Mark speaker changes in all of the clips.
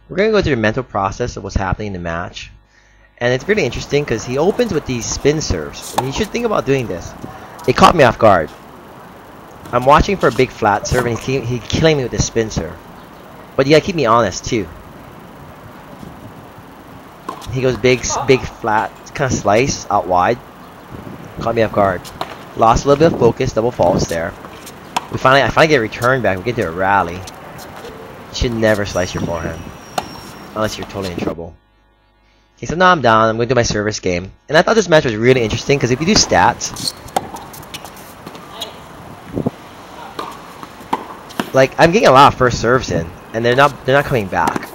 Speaker 1: We're going to go through the mental process of what's happening in the match. And it's really interesting because he opens with these spin serves. And you should think about doing this. It caught me off guard. I'm watching for a big flat serve and he's killing me with the spin serve. But you gotta keep me honest too. He goes big flat, kind of slice out wide. Caught me off guard. Lost a little bit of focus, double faults there. I finally get a return back. We get to a rally. You should never slice your forehand. Unless you're totally in trouble. Okay, so now I'm down. I'm going to do my service game. And I thought this match was really interesting because if you do stats, like I'm getting a lot of first serves in, and they're not coming back.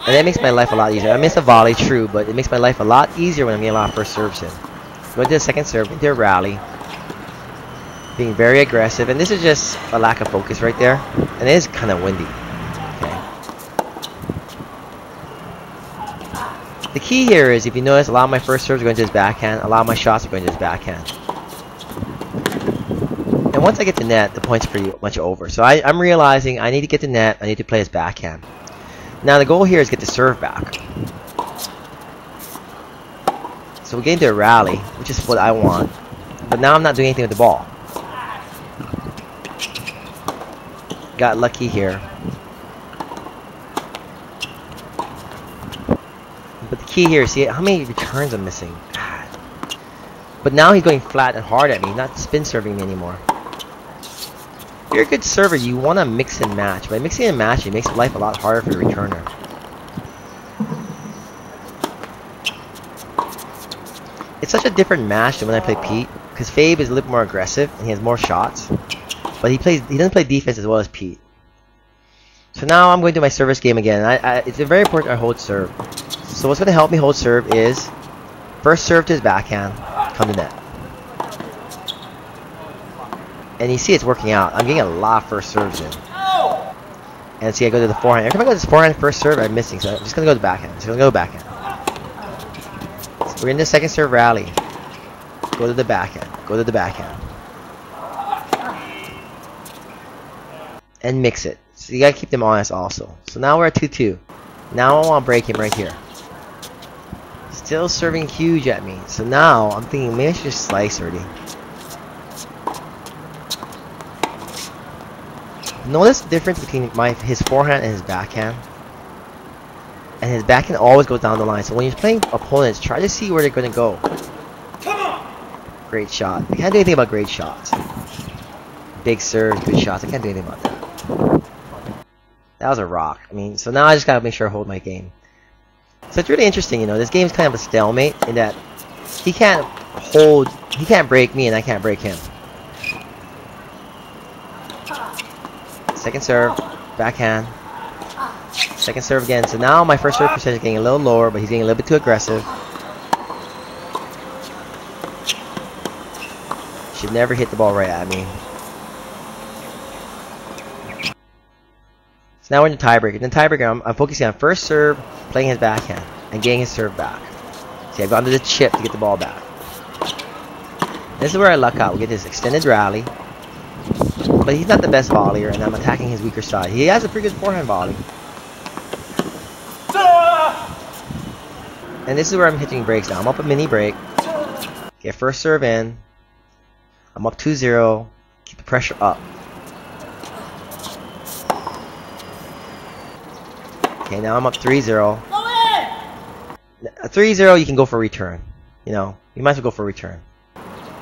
Speaker 1: And that makes my life a lot easier. I miss a volley, true, but it makes my life a lot easier when I'm getting a lot of first serves in. Going to the second serve, into a rally, being very aggressive, and this is just a lack of focus right there. And it is kind of windy. The key here is, if you notice, a lot of my first serves are going to his backhand, a lot of my shots are going to his backhand. And once I get to net, the point's pretty much over. So I'm realizing I need to get to net, I need to play his backhand. Now the goal here is get the serve back. So we're getting to a rally, which is what I want. But now I'm not doing anything with the ball. Got lucky here. But the key here is, see how many returns I'm missing. God. But now he's going flat and hard at me, not spin serving me anymore. If you're a good server, you want to mix and match. By mixing and matching, it makes life a lot harder for the returner. It's such a different match than when I play Pete, because Fabe is a little more aggressive and he has more shots. But he doesn't play defense as well as Pete. So now I'm going to do my service game again. It's very important I hold serve. So what's going to help me hold serve is first serve to his backhand, come to net. And you see it's working out. I'm getting a lot of first serves in. And see, I go to the forehand. Every time I go to this forehand first serve, I'm missing. So I'm just going to go to the backhand. So I'm going to go backhand. So we're in the second serve rally. Go to the backhand. Go to the backhand. And mix it. So you got to keep them honest also. So now we're at 2-2. Now I want to break him right here. Still serving huge at me. So now I'm thinking maybe I should just slice already. Notice the difference between his forehand and his backhand. And his backhand always goes down the line. So when you're playing opponents, try to see where they're going to go. Great shot. I can't do anything about great shots. Big serves, good shots. I can't do anything about that. That was a rock. I mean, so now I just got to make sure I hold my game. So it's really interesting, you know, this game's kind of a stalemate in that he can't break me and I can't break him. Second serve, backhand. Second serve again. So now my first serve percentage is getting a little lower, but he's getting a little bit too aggressive. Should never hit the ball right at me. So now we're in the tiebreaker. In the tiebreaker, I'm focusing on first serve, playing his backhand, and getting his serve back. See, I've gone to the chip to get the ball back. This is where I luck out. We get this extended rally. But he's not the best volleyer, and I'm attacking his weaker side. He has a pretty good forehand volley. And this is where I'm hitting breaks now. I'm up a mini break. Get first serve in. I'm up 2-0. Keep the pressure up. Okay, now I'm up 3-0. 3-0, you can go for a return. You know, you might as well go for a return.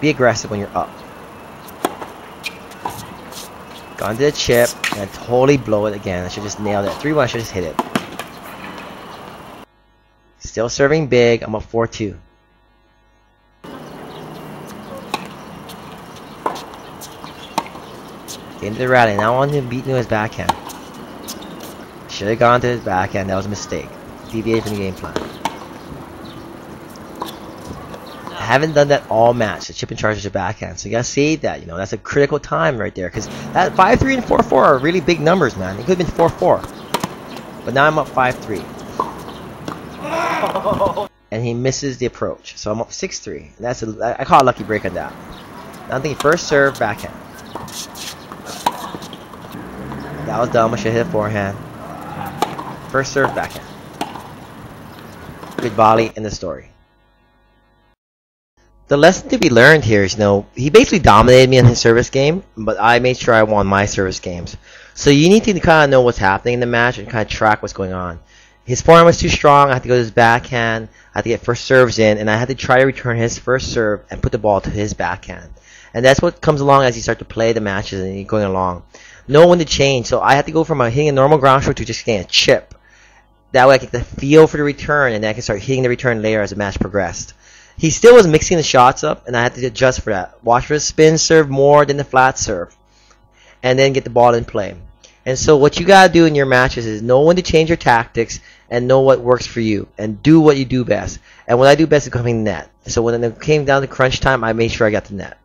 Speaker 1: Be aggressive when you're up. Gone to the chip, and I totally blow it again. I should just nail it. 3-1, I should just hit it. Still serving big. I'm up 4-2. Get into the rally. Now I want him to beat his backhand. Should have gone to his backhand. That was a mistake. Deviate from the game plan. I haven't done that all match. The chip and charge is your backhand. So you gotta save that. You know, that's a critical time right there. Because that 5-3 and 4-4 are really big numbers, man. It could have been 4-4. But now I'm up 5-3. And he misses the approach. So I'm up 6-3. That's I call a lucky break on that. Now I'm thinking first serve, backhand. That was dumb. I should hit forehand. First serve, backhand. Good volley, in the story. The lesson to be learned here is, he basically dominated me in his service game, but I made sure I won my service games. So you need to kind of know what's happening in the match and kind of track what's going on. His forehand was too strong. I had to go to his backhand. I had to get first serves in, and I had to try to return his first serve and put the ball to his backhand. And that's what comes along as you start to play the matches and you're going along. Know when to change. So I had to go from hitting a normal ground stroke to just getting a chip. That way I get the feel for the return, and then I can start hitting the return later as the match progressed. He still was mixing the shots up, and I had to adjust for that. Watch for the spin serve more than the flat serve, and then get the ball in play. And so what you got to do in your matches is know when to change your tactics and know what works for you, and do what you do best. And what I do best is coming net. So when it came down to crunch time, I made sure I got the net.